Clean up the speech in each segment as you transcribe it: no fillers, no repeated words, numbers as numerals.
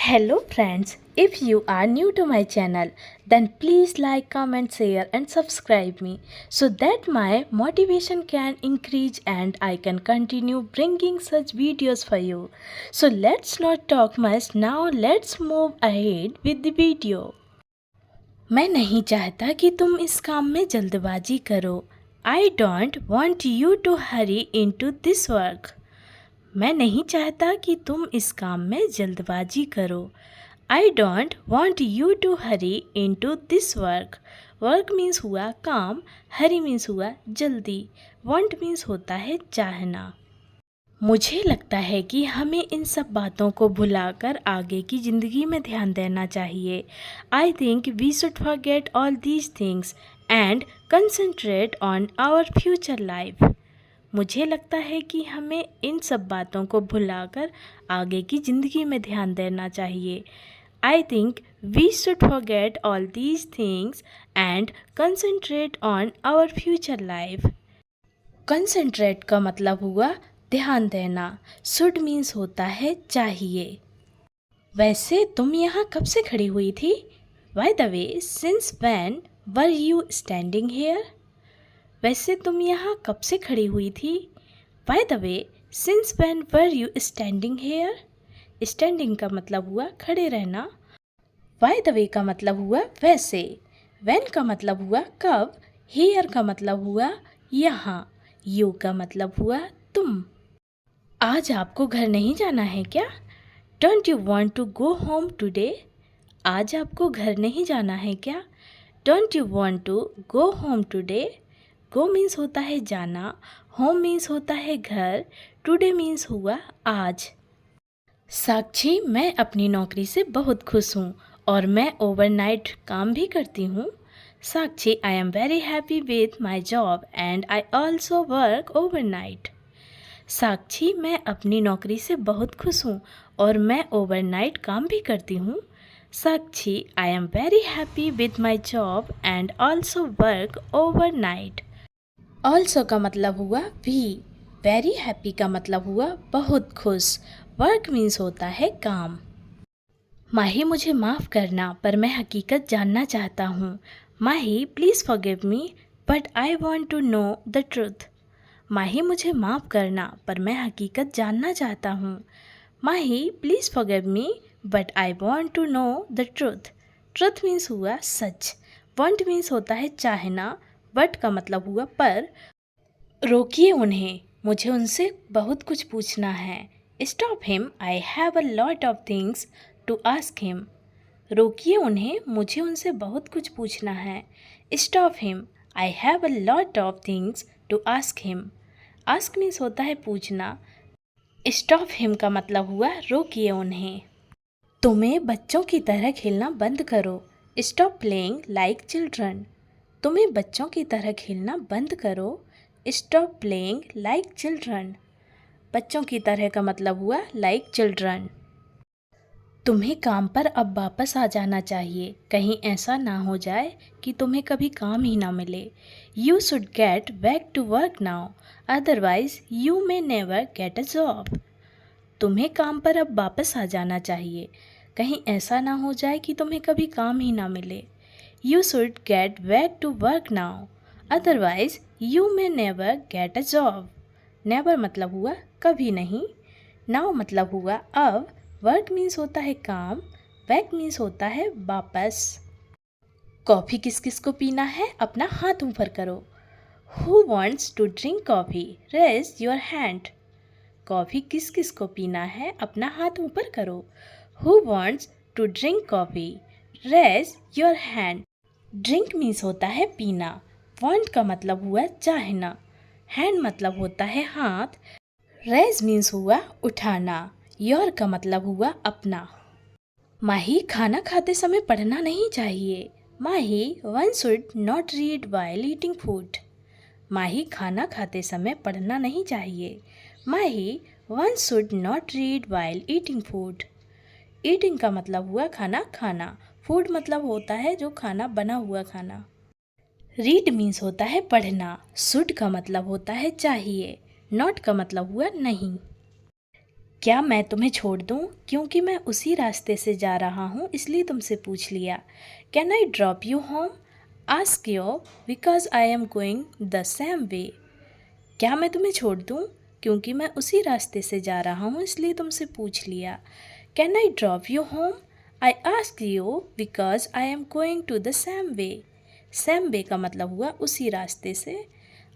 Hello friends, if you are new to my channel, then please like, comment, share and subscribe me so that my motivation can increase and I can continue bringing such videos for you. So let's not talk much, now let's move ahead with the video. मैं नहीं चाहता कि तुम इस काम में जल्दबाजी करो. I don't want you to hurry into this work. मैं नहीं चाहता कि तुम इस काम में जल्दबाजी करो. I don't want you to hurry into this work. Work means हुआ काम, हरी मीन्स हुआ जल्दी, वॉन्ट मीन्स होता है चाहना. मुझे लगता है कि हमें इन सब बातों को भुलाकर आगे की ज़िंदगी में ध्यान देना चाहिए. I think we should forget all these things and concentrate on our future life. मुझे लगता है कि हमें इन सब बातों को भुलाकर आगे की ज़िंदगी में ध्यान देना चाहिए. I think we should forget all these things and concentrate on our future life. Concentrate का मतलब हुआ ध्यान देना. शुड मीन्स होता है चाहिए. वैसे तुम यहाँ कब से खड़ी हुई थी? By the way, since when were you standing here? वैसे तुम यहाँ कब से खड़ी हुई थी? By the way, since when were you standing here? Standing का मतलब हुआ खड़े रहना. बाय द वे का मतलब हुआ वैसे. व्हेन का मतलब हुआ कब. हेयर का मतलब हुआ यहाँ. यू का मतलब हुआ तुम. आज आपको घर नहीं जाना है क्या? Don't you want to go home today? आज आपको घर नहीं जाना है क्या? Don't you want to go home today? Go means होता है जाना, होम मीन्स होता है घर, टुडे मीन्स हुआ आज. साक्षी, मैं अपनी नौकरी से बहुत खुश हूँ और मैं ओवरनाइट काम भी करती हूँ. Sakshi, I am very happy with my job and I also work overnight. Sakshi, मैं अपनी नौकरी से बहुत खुश हूँ और मैं ओवरनाइट काम भी करती हूँ. Sakshi, I am very happy with my job and also work overnight. Also का मतलब हुआ भी. वेरी हैप्पी का मतलब हुआ बहुत खुश. वर्क मीन्स होता है काम. माही, मुझे माफ़ करना पर मैं हकीकत जानना चाहता हूँ. Mahi, please forgive me but I want to know the truth. Mahi, मुझे माफ़ करना पर मैं हकीकत जानना चाहता हूँ. Mahi, please forgive me but I want to know the truth. Truth means हुआ सच. वॉन्ट मीन्स होता है चाहना. बट का मतलब हुआ पर. रोकिए उन्हें, मुझे उनसे बहुत कुछ पूछना है. Stop him, I have a lot of things to ask him. रोकिए उन्हें, मुझे उनसे बहुत कुछ पूछना है. Stop him, I have a lot of things to ask him. Ask means होता है पूछना. स्टॉप हिम का मतलब हुआ रोकिए उन्हें. तुम्हें बच्चों की तरह खेलना बंद करो. Stop playing like children. तुम्हें बच्चों की तरह खेलना बंद करो. Stop playing like children. बच्चों की तरह का मतलब हुआ लाइक चिल्ड्रन. तुम्हें काम पर अब वापस आ जाना चाहिए. कहीं ऐसा ना हो जाए कि तुम्हें कभी काम ही ना मिले. You should get back to work now, otherwise you may never get a job. तुम्हें काम पर अब वापस आ जाना चाहिए. कहीं ऐसा ना हो जाए कि तुम्हें कभी काम ही ना मिले. You should get back to work now, otherwise you may never get a job. Never मतलब हुआ कभी नहीं. Now मतलब हुआ अब. Work means होता है काम. Back means होता है वापस. कॉफ़ी किस किस को पीना है? अपना हाथ ऊपर करो. Who wants to drink coffee? Raise your hand. Coffee किस किस को पीना है? अपना हाथ ऊपर करो. Who wants to drink coffee? Raise your hand. Drink means होता है पीना. वांट का मतलब हुआ चाहना. हैंड मतलब होता है हाथ. रेज मीन्स हुआ उठाना. योर का मतलब हुआ अपना. माही, खाना खाते समय पढ़ना नहीं चाहिए. Mahi, one should not read while eating food. Mahi, खाना खाते समय पढ़ना नहीं चाहिए. Mahi, one should not read while eating food. Eating का मतलब हुआ खाना खाना. फूड मतलब होता है जो खाना बना हुआ खाना. रीड मीन्स होता है पढ़ना. शुड का मतलब होता है चाहिए. नॉट का मतलब हुआ नहीं. क्या मैं तुम्हें छोड़ दूँ क्योंकि मैं उसी रास्ते से जा रहा हूँ इसलिए तुमसे पूछ लिया। Can I drop you home? Ask you because I am going the same वे। क्या मैं तुम्हें छोड़ दूँ क्योंकि मैं उसी रास्ते से जा रहा हूँ इसलिए तुमसे पूछ लिया। Can I drop you home? I ask you because I am going to the same way. Same way का मतलब हुआ उसी रास्ते से।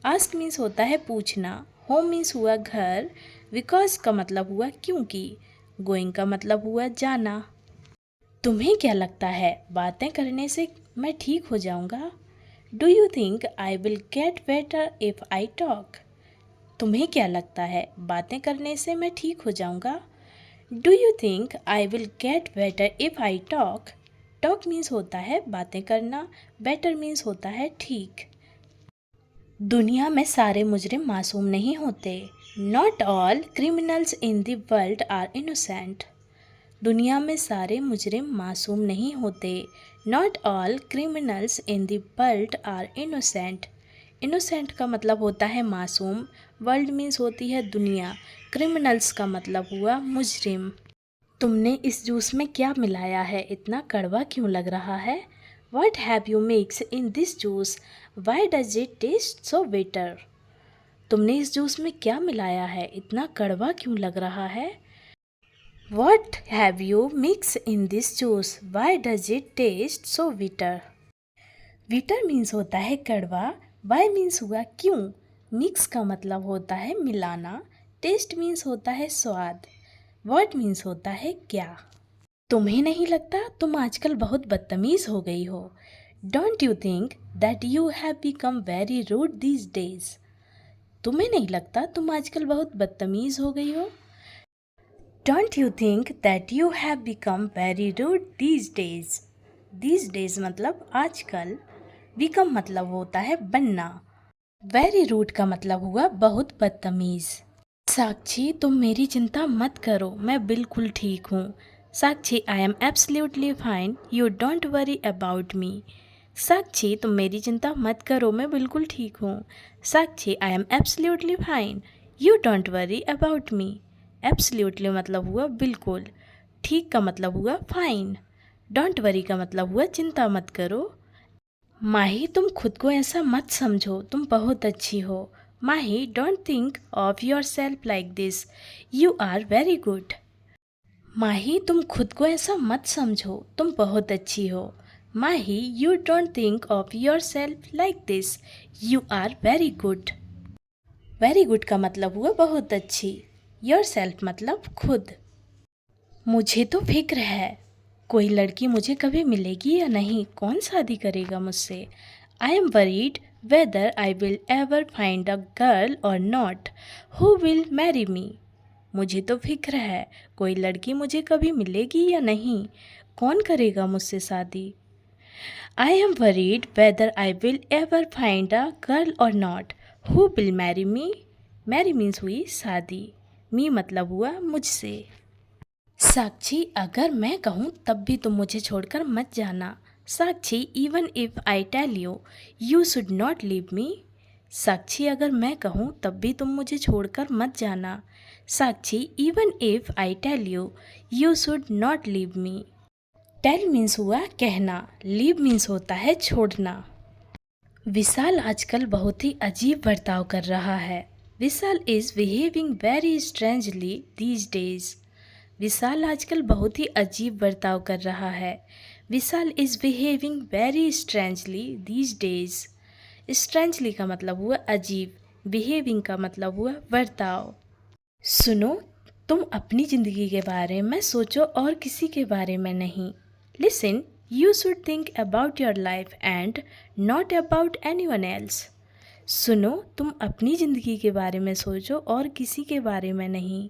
आस्क मीन्स होता है पूछना, होम मीन्स हुआ घर, बिकॉज का मतलब हुआ क्योंकि, गोइंग का मतलब हुआ जाना। तुम्हें क्या लगता है बातें करने से मैं ठीक हो जाऊंगा? Do you think I will get better if I talk? तुम्हें क्या लगता है बातें करने से मैं ठीक हो जाऊंगा? Do you think I will get better if I talk? Talk means होता है बातें करना, बेटर मीन्स होता है ठीक। दुनिया में सारे मुजरिम मासूम नहीं होते। Not all criminals in the world are innocent. दुनिया में सारे मुजरिम मासूम नहीं होते। Not all criminals in the world are innocent. Innocent का मतलब होता है मासूम, वर्ल्ड मीन्स होती है दुनिया, क्रिमिनल्स का मतलब हुआ मुजरिम। तुमने इस जूस में क्या मिलाया है, इतना कड़वा क्यों लग रहा है? What have you mixed in this juice? Why does it taste so bitter? तुमने इस जूस में क्या मिलाया है, इतना कड़वा क्यों लग रहा है? What have you mixed in this juice? Why does it taste so bitter? Bitter means होता है कड़वा, why means हुआ क्यों, mix का मतलब होता है मिलाना, taste means होता है स्वाद, what means होता है क्या। तुम्हें नहीं लगता तुम आजकल बहुत बदतमीज़ हो गई हो? Don't you think that you have become very rude these days? तुम्हें नहीं लगता तुम आजकल बहुत बदतमीज़ हो गई हो? Don't you think that you have become very rude these days? These days मतलब आजकल, बिकम मतलब होता है बनना, वेरी रूड का मतलब हुआ बहुत बदतमीज़। साक्षी तुम मेरी चिंता मत करो, मैं बिल्कुल ठीक हूँ। Sakshi I am absolutely fine, you don't worry about me. Sakshi तुम मेरी चिंता मत करो, मैं बिल्कुल ठीक हूँ। Sakshi I am absolutely fine, you don't worry about me. Absolutely मतलब हुआ बिल्कुल, ठीक का मतलब हुआ फाइन, डोंट वरी का मतलब हुआ चिंता मत करो। माही तुम खुद को ऐसा मत समझो, तुम बहुत अच्छी हो। Mahi don't think of yourself like this, you are very good. Mahi तुम खुद को ऐसा मत समझो, तुम बहुत अच्छी हो। Mahi you don't think of yourself like this, you are very good. Very good का मतलब हुआ बहुत अच्छी, योर सेल्फ मतलब खुद। मुझे तो फिक्र है, कोई लड़की मुझे कभी मिलेगी या नहीं, कौन शादी करेगा मुझसे। I am worried whether I will ever find a girl or not who will marry me. मुझे तो फिक्र है, कोई लड़की मुझे कभी मिलेगी या नहीं, कौन करेगा मुझसे शादी। I am worried whether I will ever find a girl or not who will marry me. Marry means हुई शादी, मी मतलब हुआ मुझसे। साक्षी अगर मैं कहूँ तब भी तुम मुझे छोड़कर मत जाना। Sakshi even if I tell you you should not leave me. Sakshi अगर मैं कहूँ तब भी तुम मुझे छोड़कर मत जाना। Sakshi even if I tell you you should not leave me. Tell means हुआ कहना, लीव मीन्स होता है छोड़ना। विशाल आजकल बहुत ही अजीब बर्ताव कर रहा है। Vishal is behaving very strangely these days. Vishal आजकल बहुत ही अजीब बर्ताव कर रहा है। Vishal is behaving very strangely these days. Strangely का मतलब हुआ अजीब, बिहेविंग का मतलब हुआ बर्ताव। सुनो, तुम अपनी ज़िंदगी के बारे में सोचो और किसी के बारे में नहीं। Listen, you should think about your life and not about anyone else. सुनो, तुम अपनी ज़िंदगी के बारे में सोचो और किसी के बारे में नहीं।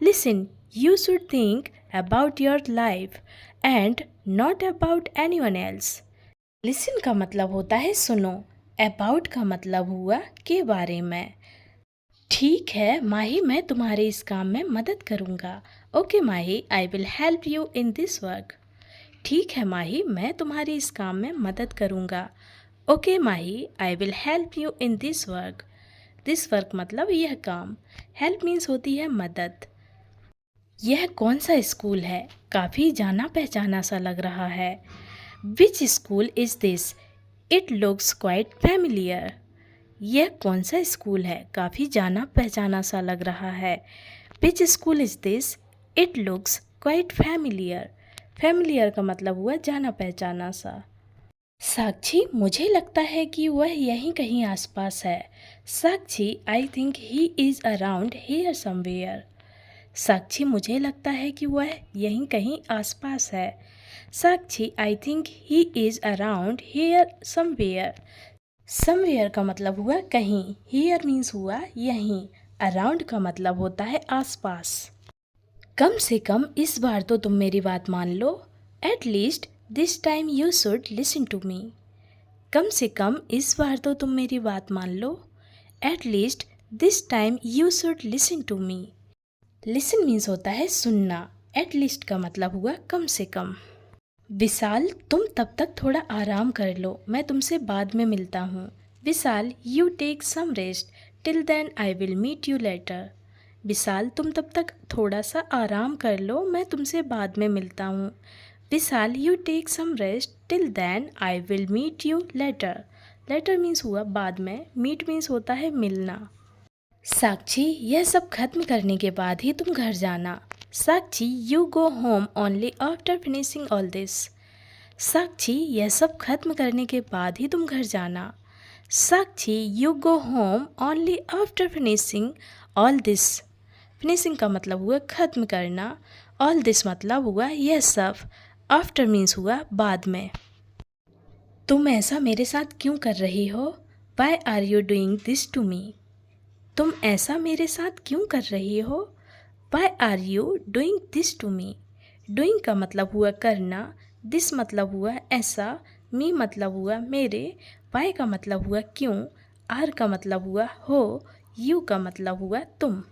Listen, you should think about your life and not about anyone else. Listen का मतलब होता है सुनो, अबाउट का मतलब हुआ के बारे में। ठीक है माही, मैं तुम्हारे इस काम में मदद करूँगा। Okay Mahi, I will help you in this work. ठीक है माही, मैं तुम्हारी इस काम में मदद करूँगा। Okay Mahi, I will help you in this work. This work मतलब यह काम, हेल्प मीन्स होती है मदद। यह कौन सा स्कूल है? काफ़ी जाना पहचाना सा लग रहा है। Which school is this? It looks quite familiar. यह कौन सा स्कूल है? काफ़ी जाना पहचाना सा लग रहा है। Which school is this? It looks quite familiar. Familiar का मतलब हुआ जाना पहचाना सा। साक्षी, मुझे लगता है कि वह यहीं कहीं आसपास है। Sakshi, I think he is around here somewhere. Sakshi, मुझे लगता है कि वह यहीं कहीं आसपास है। Sakshi, I think he is around here somewhere. Somewhere का मतलब हुआ कहीं, हियर मीन्स हुआ यहीं, अराउंड का मतलब होता है आसपास। कम से कम इस बार तो तुम मेरी बात मान लो। At least this time you should listen to me. कम से कम इस बार तो तुम मेरी बात मान लो। At least this time you should listen to me. Listen means होता है सुनना, एट लीस्ट का मतलब हुआ कम से कम। विशाल, तुम तब तक थोड़ा आराम कर लो, मैं तुमसे बाद में मिलता हूँ। Vishal, you take some rest, till then I will meet you later. Vishal, तुम तब तक थोड़ा सा आराम कर लो, मैं तुमसे बाद में मिलता हूँ। Vishal, you take some rest, till then I will meet you later. Later means हुआ बाद में, मीट मीन्स होता है मिलना। साक्षी, यह सब खत्म करने के बाद ही तुम घर जाना। Sakshi, you go home only after finishing all this. Sakshi, यह सब खत्म करने के बाद ही तुम घर जाना। Sakshi, you go home only after finishing all this. Finishing का मतलब हुआ खत्म करना, ऑल दिस मतलब हुआ यह सब, आफ्टर मीन्स हुआ बाद में। तुम ऐसा मेरे साथ क्यों कर रही हो? Why are you doing this to me? तुम ऐसा मेरे साथ क्यों कर रही हो? Why are you doing this to me? Doing का मतलब हुआ करना, दिस मतलब हुआ ऐसा, मी मतलब हुआ मेरे, वाई का मतलब हुआ क्यों, आर का मतलब हुआ हो, यू का मतलब हुआ तुम।